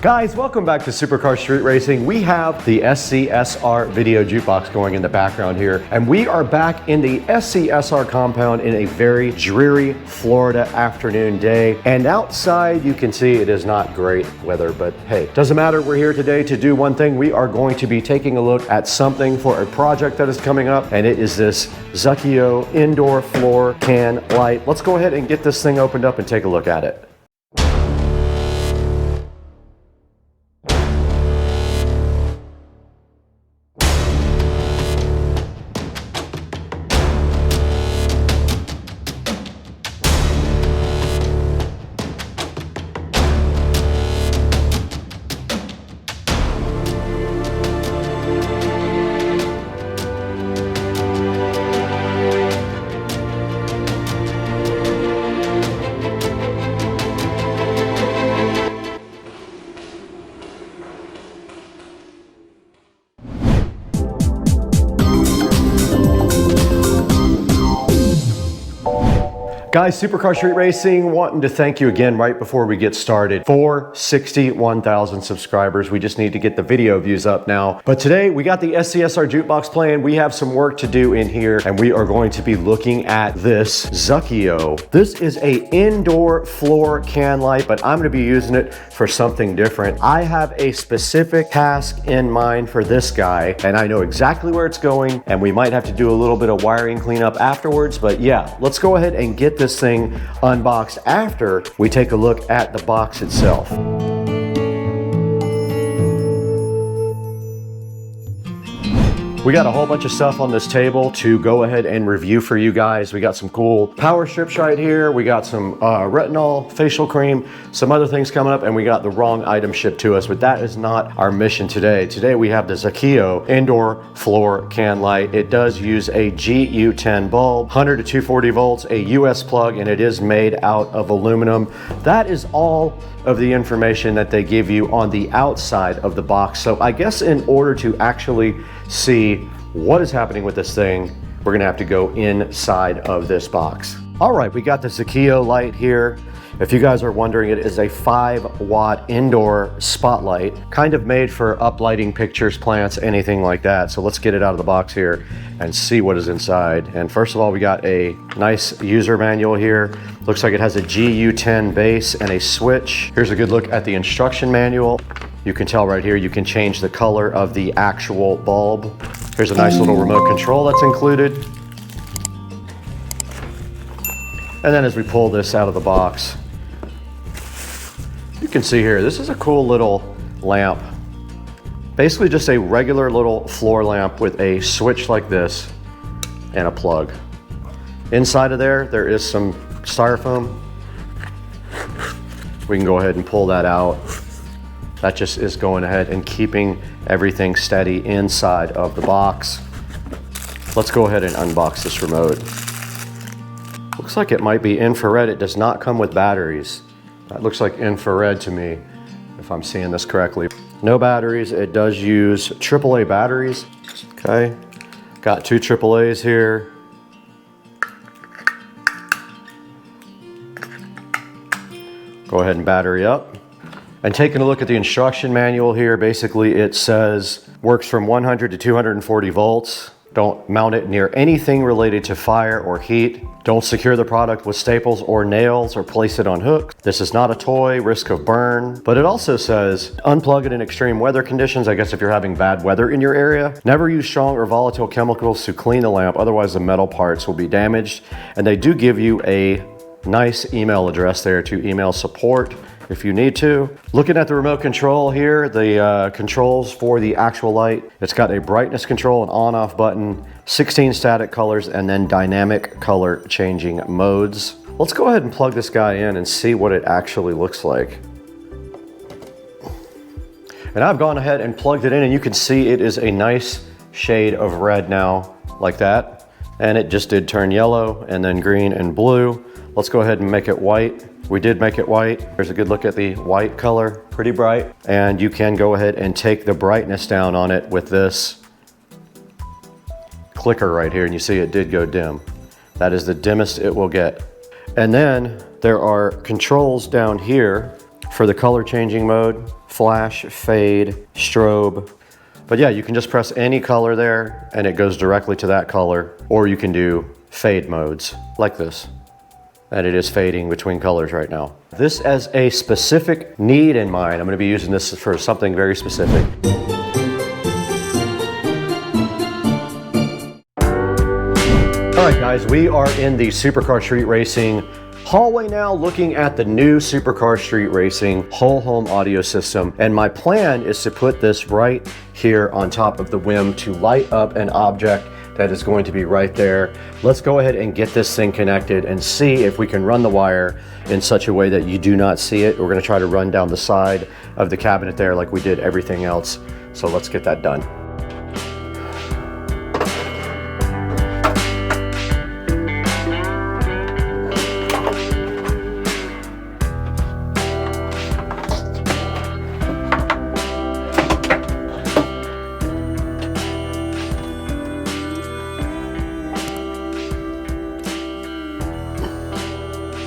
Guys, welcome back to Supercar Street Racing. We have the SCSR video jukebox going in the background here, and we are back in the SCSR compound in a very dreary Florida afternoon day. And outside, you can see it is not great weather, but hey, doesn't matter. We're here today to do one thing. We are going to be taking a look at something for a project that is coming up, and it is this Zuckeo indoor floor can light. Let's go ahead and get this thing opened up and take a look at it. Guys, Supercar Street Racing wanting to thank you again right before we get started for 61,000 subscribers. We just need to get the video views up now. But today we got the SCSR jukebox playing. We have some work to do in here, and we are going to be looking at this Zuckeo. This is a indoor floor can light, but I'm going to be using it for something different. I have a specific task in mind for this guy, and I know exactly where it's going, and we might have to do a little bit of wiring cleanup afterwards. But yeah, let's go ahead and get this thing unboxed after we take a look at the box itself. We got a whole bunch of stuff on this table to go ahead and review for you guys. We got some cool power strips right here. We got some retinol facial cream, some other things coming up, and we got the wrong item shipped to us, but that is not our mission today. Today we have the Zuckeo indoor floor can light. It does use a GU10 bulb, 100 to 240 volts, a US plug, and it is made out of aluminum. That is all of the information that they give you on the outside of the box. So I guess in order to actually see what is happening with this thing, we're gonna have to go inside of this box. All right, we got the Zuckeo light here. If you guys are wondering, it is a 5-watt indoor spotlight, kind of made for uplighting pictures, plants, anything like that. So let's get it out of the box here and see what is inside. And first of all, we got a nice user manual here. Looks like it has a GU10 base and a switch. Here's a good look at the instruction manual. You can tell right here, you can change the color of the actual bulb. Here's a nice little remote control that's included. And then as we pull this out of the box, you can see here, this is a cool little lamp. Basically just a regular little floor lamp with a switch like this and a plug. Inside of there is some styrofoam. We can go ahead and pull that out. That just is going ahead and keeping everything steady inside of the box. Let's go ahead and unbox this remote. Looks like it might be infrared. It does not come with batteries. That looks like infrared to me, if I'm seeing this correctly. No batteries. It does use AAA batteries. Okay, got 2 AAAs here. Go ahead and battery up. And taking a look at the instruction manual here, basically it says works from 100 to 240 volts. Don't mount it near anything related to fire or heat. Don't secure the product with staples or nails or place it on hooks. This is not a toy, risk of burn. But it also says unplug it in extreme weather conditions. I guess if you're having bad weather in your area. Never use strong or volatile chemicals to clean the lamp, otherwise the metal parts will be damaged. And they do give you a nice email address there to email support if you need to. Looking at the remote control here, the controls for the actual light, it's got a brightness control, an on-off button, 16 static colors, and then dynamic color changing modes. Let's go ahead and plug this guy in and see what it actually looks like. And I've gone ahead and plugged it in, and you can see it is a nice shade of red now, like that. And it just did turn yellow, and then green and blue. Let's go ahead and make it white. We did make it white. There's a good look at the white color, pretty bright. And you can go ahead and take the brightness down on it with this clicker right here, and you see it did go dim. That is the dimmest it will get. And then there are controls down here for the color changing mode, flash, fade, strobe. But yeah, you can just press any color there and it goes directly to that color, or you can do fade modes like this. And it is fading between colors right now. This as a specific need in mind. I'm gonna be using this for something very specific. All right guys, we are in the Supercar Street Racing hallway now, looking at the new Supercar Street Racing whole home audio system. And my plan is to put this right here on top of the WIM to light up an object that is going to be right there. Let's go ahead and get this thing connected and see if we can run the wire in such a way that you do not see it. We're gonna try to run down the side of the cabinet there like we did everything else. So let's get that done.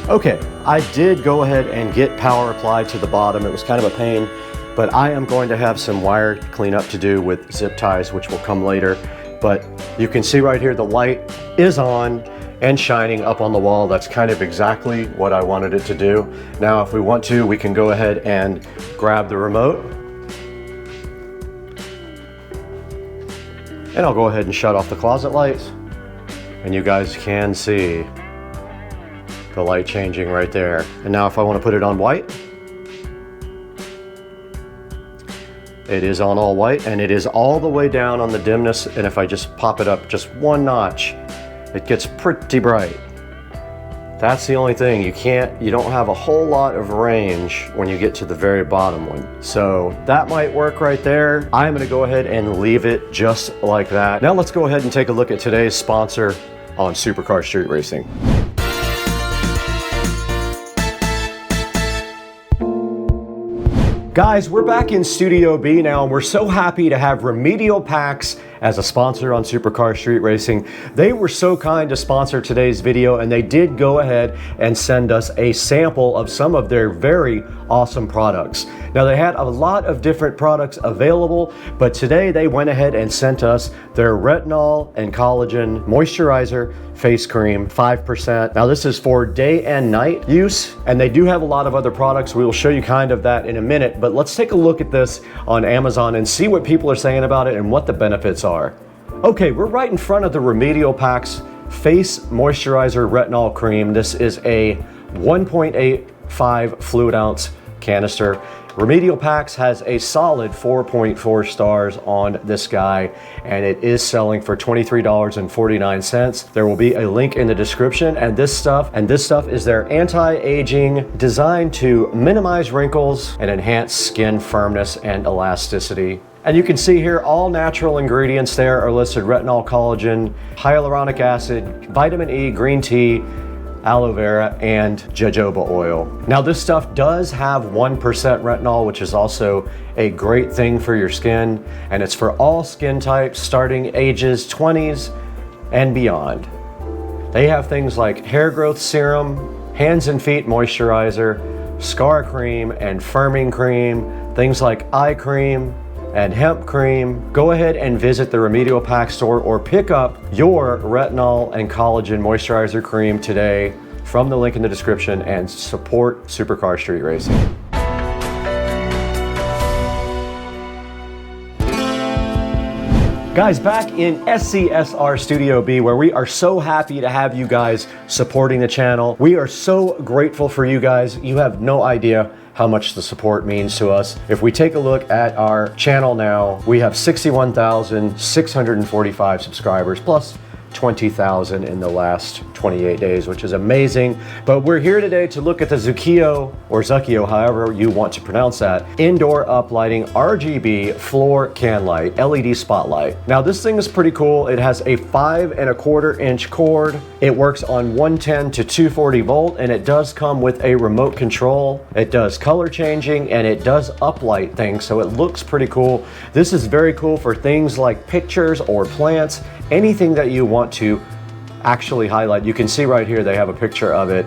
Okay, I did go ahead and get power applied to the bottom. It was kind of a pain, but I am going to have some wire cleanup to do with zip ties, which will come later. But you can see right here, the light is on and shining up on the wall. That's kind of exactly what I wanted it to do. Now, if we want to, we can go ahead and grab the remote. And I'll go ahead and shut off the closet lights. And you guys can see the light changing right there. And now if I want to put it on white, it is on all white, and it is all the way down on the dimness. And if I just pop it up just one notch, it gets pretty bright. That's the only thing. You don't have a whole lot of range when you get to the very bottom one. So that might work right there. I'm gonna go ahead and leave it just like that. Now let's go ahead and take a look at today's sponsor on Supercar Street Racing. Guys, we're back in Studio B now, and we're so happy to have Remedial Packs as a sponsor on Supercar Street Racing. They were so kind to sponsor today's video, and they did go ahead and send us a sample of some of their very awesome products. Now, they had a lot of different products available, but today they went ahead and sent us their Retinol and Collagen Moisturizer Face Cream, 5%. Now, this is for day and night use, and they do have a lot of other products. We will show you kind of that in a minute, but let's take a look at this on Amazon and see what people are saying about it and what the benefits are. Okay, we're right in front of the Remedial Packs Face Moisturizer Retinol Cream. This is a 1.85 fluid ounce canister. Remedial Packs has a solid 4.4 stars on this guy, and it is selling for $23.49. There will be a link in the description, and this stuff is their anti-aging, designed to minimize wrinkles and enhance skin firmness and elasticity. And you can see here all natural ingredients there are listed: retinol, collagen, hyaluronic acid, vitamin E, green tea, aloe vera, and jojoba oil. Now, this stuff does have 1% retinol, which is also a great thing for your skin, and it's for all skin types starting ages 20s and beyond. They have things like hair growth serum, hands and feet moisturizer, scar cream and firming cream, things like eye cream and hemp cream. Go ahead and visit the Remedial Pack store or pick up your retinol and collagen moisturizer cream today from the link in the description and support Supercar Street Racing. Guys, back in SCSR Studio B, where we are so happy to have you guys supporting the channel. We are so grateful for you guys. You have no idea how much the support means to us. If we take a look at our channel now, we have 61,645 subscribers, plus 20,000 in the last 28 days, which is amazing. But we're here today to look at the Zuckeo, or Zuckeo, however you want to pronounce that, indoor uplighting RGB floor can light LED spotlight. Now, this thing is pretty cool. It has a 5¼ inch cord. It works on 110 to 240 volt, and it does come with a remote control. It does color changing, and it does uplight things, so it looks pretty cool. This is very cool for things like pictures or plants, anything that you want to actually highlight. You can see right here they have a picture of it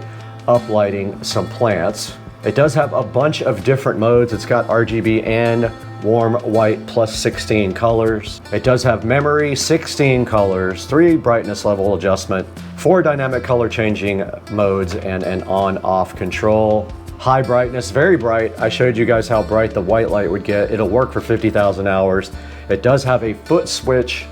uplighting some plants, It does have a bunch of different modes. It's got RGB and warm white plus 16 colors. It does have memory, 16 colors, 3 brightness level adjustment, 4 dynamic color changing modes, and an on-off control. High brightness, very bright. I showed you guys how bright the white light would get. It'll work for 50,000 hours. It does have a foot switch,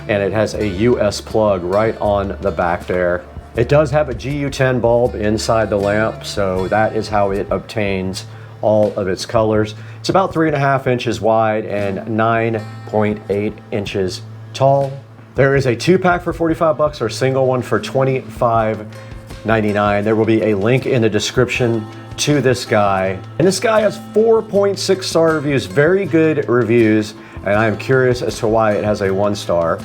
and it has a US plug right on the back there. It does have a GU10 bulb inside the lamp, so that is how it obtains all of its colors. It's about 3.5 inches wide and 9.8 inches tall. There is a 2-pack for 45 bucks or a single one for $25.99. There will be a link in the description to this guy. And this guy has 4.6 star reviews, very good reviews, and I am curious as to why it has a 1 star.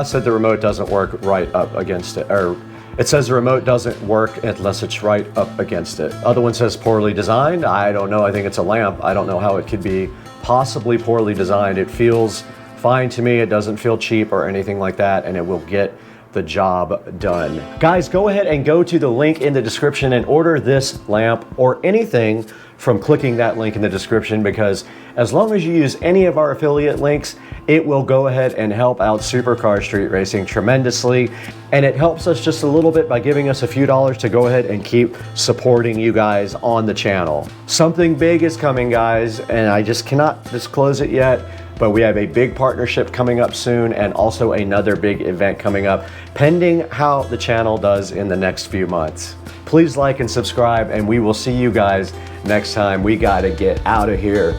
Said the remote doesn't work right up against it, or it says the remote doesn't work unless it's right up against it. Other one says poorly designed. I don't know, I think it's a lamp. I don't know how it could be possibly poorly designed. It feels fine to me. It doesn't feel cheap or anything like that, and it will get the job done. Guys, go ahead and go to the link in the description and order this lamp or anything from clicking that link in the description, because as long as you use any of our affiliate links, it will go ahead and help out Supercar Street Racing tremendously, and it helps us just a little bit by giving us a few dollars to go ahead and keep supporting you guys on the channel. Something big is coming, guys, and I just cannot disclose it yet, but we have a big partnership coming up soon and also another big event coming up, pending how the channel does in the next few months. Please like and subscribe, and we will see you guys next time. We gotta get out of here.